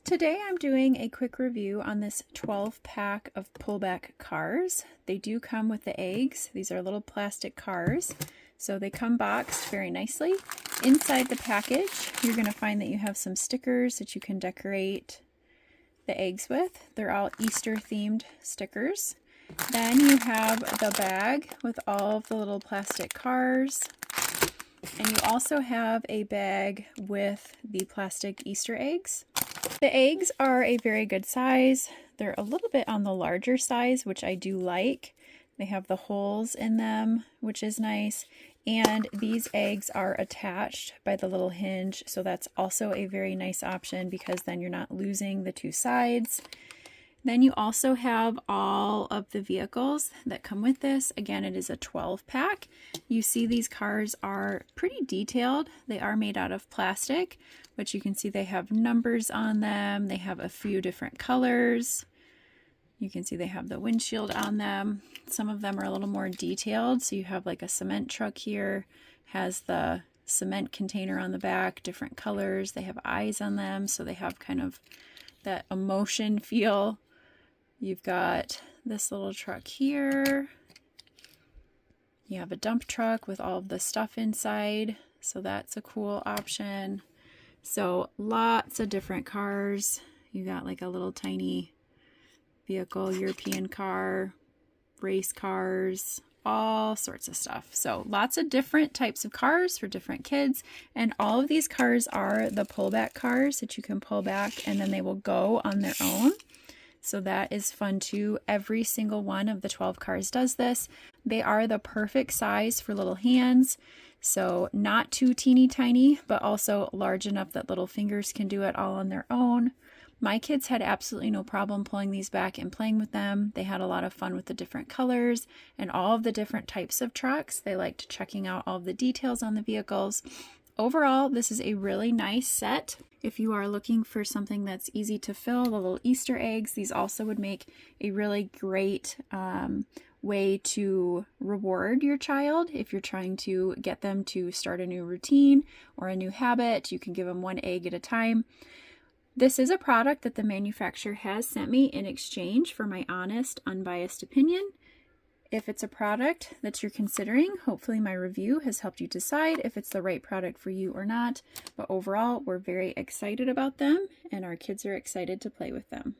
Today I'm doing a quick review on this 12-pack of Pullback cars. They do come with the eggs. These are little plastic cars. So they come boxed very nicely. Inside the package, you're going to find that you have some stickers that you can decorate the eggs with. They're all Easter themed stickers. Then you have the bag with all of the little plastic cars. And you also have a bag with the plastic Easter eggs. The eggs are a very good size. They're a little bit on the larger size, which I do like. They have the holes in them, which is nice. And these eggs are attached by the little hinge, so that's also a very nice option because then you're not losing the two sides. Then you also have all of the vehicles that come with this. Again, it is a 12-pack. You see these cars are pretty detailed. They are made out of plastic, but you can see they have numbers on them. They have a few different colors. You can see they have the windshield on them. Some of them are a little more detailed. So you have like a cement truck here, has the cement container on the back, different colors. They have eyes on them, so they have kind of that emotion feel. You've got this little truck here. You have a dump truck with all of the stuff inside, so that's a cool option. So lots of different cars. You got like a little tiny vehicle, European car, race cars, all sorts of stuff. So lots of different types of cars for different kids, and all of these cars are the pullback cars that you can pull back and then they will go on their own. So that is fun too. Every single one of the 12 cars does this. They are the perfect size for little hands. So not too teeny tiny, but also large enough that little fingers can do it all on their own. My kids had absolutely no problem pulling these back and playing with them. They had a lot of fun with the different colors and all of the different types of trucks. They liked checking out all of the details on the vehicles. Overall, this is a really nice set. If you are looking for something that's easy to fill, the little Easter eggs, these also would make a really great way to reward your child. If you're trying to get them to start a new routine or a new habit, you can give them one egg at a time. This is a product that the manufacturer has sent me in exchange for my honest, unbiased opinion. If it's a product that you're considering, hopefully my review has helped you decide if it's the right product for you or not. But overall, we're very excited about them, and our kids are excited to play with them.